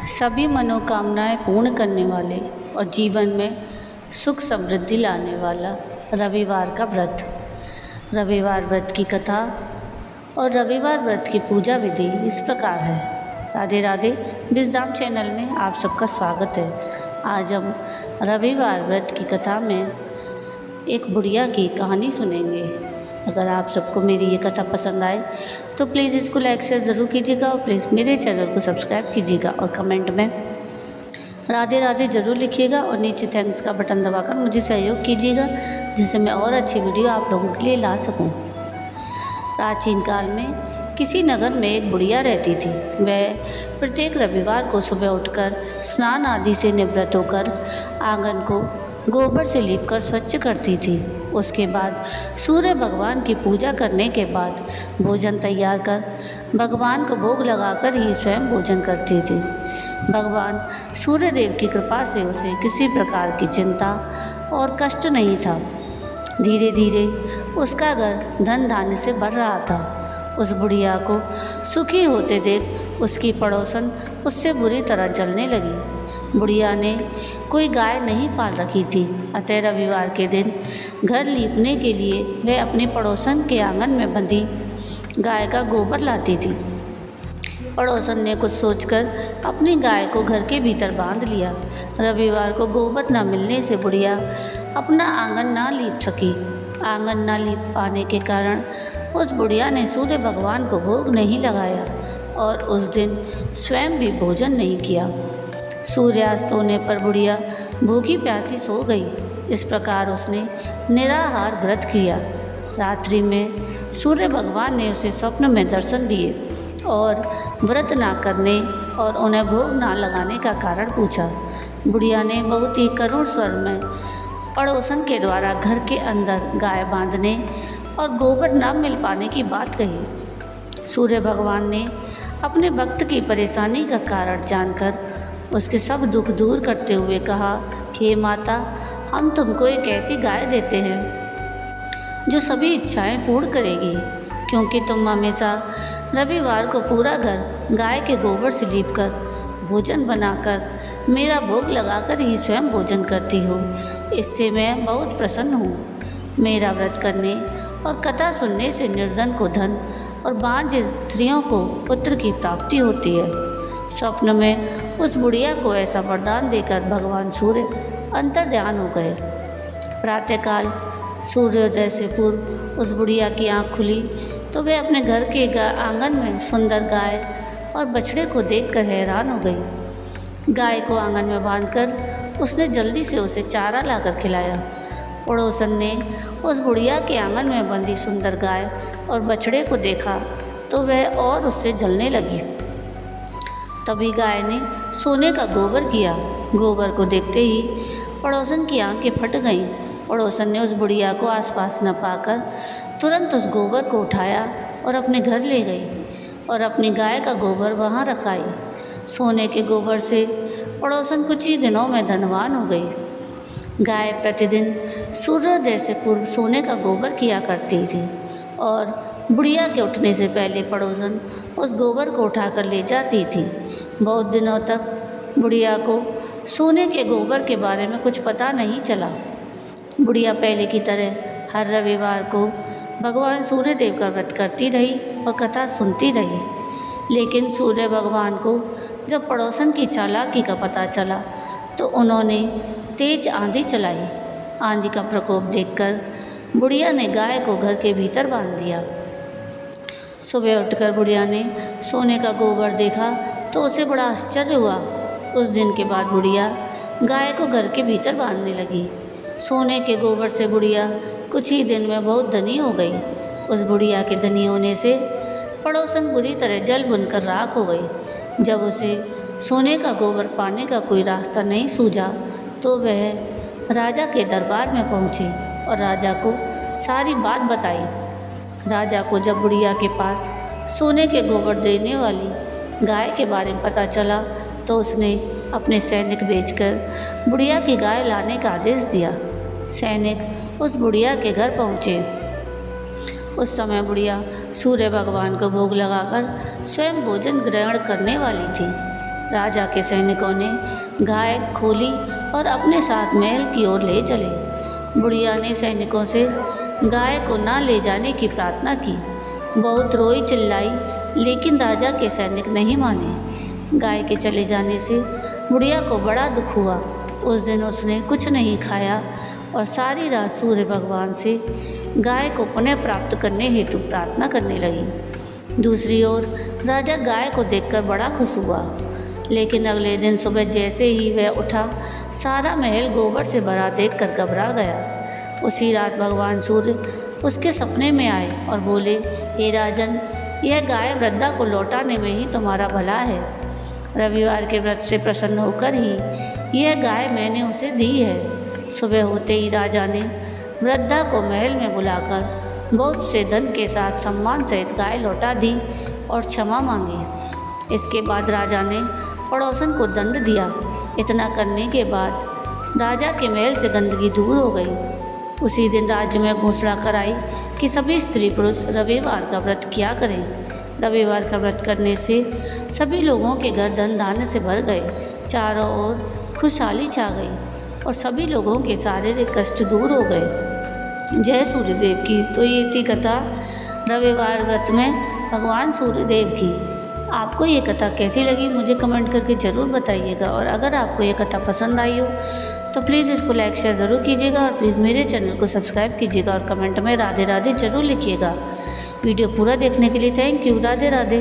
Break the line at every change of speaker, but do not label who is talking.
सभी मनोकामनाएं पूर्ण करने वाले और जीवन में सुख समृद्धि लाने वाला रविवार का व्रत। रविवार व्रत की कथा और रविवार व्रत की पूजा विधि इस प्रकार है। राधे राधे। विजडम चैनल में आप सबका स्वागत है। आज हम रविवार व्रत की कथा में एक बुढ़िया की कहानी सुनेंगे। अगर आप सबको मेरी ये कथा पसंद आए तो प्लीज़ इसको लाइक शेयर ज़रूर कीजिएगा और प्लीज़ मेरे चैनल को सब्सक्राइब कीजिएगा और कमेंट में राधे राधे ज़रूर लिखिएगा और नीचे थैंक्स का बटन दबाकर मुझे सहयोग कीजिएगा, जिससे मैं और अच्छी वीडियो आप लोगों के लिए ला सकूं। प्राचीन काल में किसी नगर में एक बुढ़िया रहती थी। वह प्रत्येक रविवार को सुबह उठकर स्नान आदि से निवृत्त होकर आंगन को गोबर से लीपकर स्वच्छ करती थी। उसके बाद सूर्य भगवान की पूजा करने के बाद भोजन तैयार कर भगवान को भोग लगाकर ही स्वयं भोजन करती थी। भगवान सूर्य देव की कृपा से उसे किसी प्रकार की चिंता और कष्ट नहीं था। धीरे धीरे उसका घर धन धान्य से भर रहा था। उस बुढ़िया को सुखी होते देख उसकी पड़ोसन उससे बुरी तरह जलने लगी। बुढ़िया ने कोई गाय नहीं पाल रखी थी, अतः रविवार के दिन घर लीपने के लिए वह अपने पड़ोसन के आंगन में बंधी गाय का गोबर लाती थी। पड़ोसन ने कुछ सोचकर अपनी गाय को घर के भीतर बांध लिया। रविवार को गोबर न मिलने से बुढ़िया अपना आंगन ना लीप सकी। आंगन ना लीप पाने के कारण उस बुढ़िया ने सूर्य भगवान को भोग नहीं लगाया और उस दिन स्वयं भी भोजन नहीं किया। सूर्यास्त होने पर बुढ़िया भूखी प्यासी सो गई। इस प्रकार उसने निराहार व्रत किया। रात्रि में सूर्य भगवान ने उसे स्वप्न में दर्शन दिए और व्रत ना करने और उन्हें भोग ना लगाने का कारण पूछा। बुढ़िया ने बहुत ही करुण स्वर में पड़ोसन के द्वारा घर के अंदर गाय बांधने और गोबर न मिल पाने की बात कही। सूर्य भगवान ने अपने भक्त की परेशानी का कारण जानकर उसके सब दुख दूर करते हुए कहा कि हे माता, हम तुमको एक ऐसी गाय देते हैं जो सभी इच्छाएं पूर्ण करेगी, क्योंकि तुम हमेशा रविवार को पूरा घर गाय के गोबर से लीपकर भोजन बनाकर मेरा भोग लगाकर ही स्वयं भोजन करती हो। इससे मैं बहुत प्रसन्न हूँ। मेरा व्रत करने और कथा सुनने से निर्धन को धन और बांझ स्त्रियों को पुत्र की प्राप्ति होती है। स्वप्न में उस बुढ़िया को ऐसा वरदान देकर भगवान सूर्य अंतर्ध्यान हो गए। प्रातःकाल सूर्योदय से पूर्व उस बुढ़िया की आँख खुली तो वह अपने घर के आंगन में सुंदर गाय और बछड़े को देखकर हैरान हो गई। गाय को आंगन में बांधकर उसने जल्दी से उसे चारा लाकर खिलाया। पड़ोसन ने उस बुढ़िया के आंगन में बंधी सुंदर गाय और बछड़े को देखा तो वह और उससे जलने लगी। तभी गाय ने सोने का गोबर किया। गोबर को देखते ही पड़ोसन की आंखें फट गईं। पड़ोसन ने उस बुढ़िया को आसपास न पाकर तुरंत उस गोबर को उठाया और अपने घर ले गई और अपनी गाय का गोबर वहाँ रखाई। सोने के गोबर से पड़ोसन कुछ ही दिनों में धनवान हो गई। गाय प्रतिदिन सूर्योदय से पूर्व सोने का गोबर किया करती थी और बुढ़िया के उठने से पहले पड़ोसन उस गोबर को उठाकर ले जाती थी। बहुत दिनों तक बुढ़िया को सोने के गोबर के बारे में कुछ पता नहीं चला। बुढ़िया पहले की तरह हर रविवार को भगवान सूर्य देव का व्रत करती रही और कथा सुनती रही। लेकिन सूर्य भगवान को जब पड़ोसन की चालाकी का पता चला तो उन्होंने तेज आंधी चलाई। आंधी का प्रकोप देखकर बुढ़िया ने गाय को घर के भीतर बांध दिया। सुबह उठकर बुढ़िया ने सोने का गोबर देखा तो उसे बड़ा आश्चर्य हुआ। उस दिन के बाद बुढ़िया गाय को घर के भीतर बांधने लगी। सोने के गोबर से बुढ़िया कुछ ही दिन में बहुत धनी हो गई। उस बुढ़िया के धनी होने से पड़ोसन बुरी तरह जल बुनकर राख हो गई। जब उसे सोने का गोबर पाने का कोई रास्ता नहीं सूझा तो वह राजा के दरबार में पहुंची और राजा को सारी बात बताई। राजा को जब बुढ़िया के पास सोने के गोबर देने वाली गाय के बारे में पता चला तो उसने अपने सैनिक भेजकर बुढ़िया की गाय लाने का आदेश दिया। सैनिक उस बुढ़िया के घर पहुँचे। उस समय बुढ़िया सूर्य भगवान को भोग लगाकर स्वयं भोजन ग्रहण करने वाली थी। राजा के सैनिकों ने गाय खोली और अपने साथ महल की ओर ले चले। बुढ़िया ने सैनिकों से गाय को ना ले जाने की प्रार्थना की। बहुत रोई चिल्लाई, लेकिन राजा के सैनिक नहीं माने। गाय के चले जाने से बुढ़िया को बड़ा दुख हुआ। उस दिन उसने कुछ नहीं खाया और सारी रात सूर्य भगवान से गाय को पुनः प्राप्त करने हेतु प्रार्थना करने लगी। दूसरी ओर राजा गाय को देखकर बड़ा खुश हुआ, लेकिन अगले दिन सुबह जैसे ही वह उठा, सारा महल गोबर से भरा देखकर घबरा गया। उसी रात भगवान सूर्य उसके सपने में आए और बोले, हे राजन, यह गाय वृद्धा को लौटाने में ही तुम्हारा भला है। रविवार के व्रत से प्रसन्न होकर ही यह गाय मैंने उसे दी है। सुबह होते ही राजा ने वृद्धा को महल में बुलाकर बहुत से धन के साथ सम्मान सहित गाय लौटा दी और क्षमा मांगी। इसके बाद राजा ने पड़ोसन को दंड दिया। इतना करने के बाद राजा के महल से गंदगी दूर हो गई। उसी दिन राज्य में घोषणा कराई कि सभी स्त्री पुरुष रविवार का व्रत किया करें। रविवार का व्रत करने से सभी लोगों के घर धन धान्य से भर गए। चारों ओर खुशहाली छा गई और सभी लोगों के शारीरिक कष्ट दूर हो गए। जय सूर्यदेव की। तो ये थी कथा रविवार व्रत में भगवान सूर्यदेव की। आपको ये कथा कैसी लगी मुझे कमेंट करके ज़रूर बताइएगा, और अगर आपको ये कथा पसंद आई हो तो प्लीज़ इसको लाइक शेयर ज़रूर कीजिएगा, और प्लीज़ मेरे चैनल को सब्सक्राइब कीजिएगा और कमेंट में राधे राधे ज़रूर लिखिएगा। वीडियो पूरा देखने के लिए थैंक यू। राधे राधे।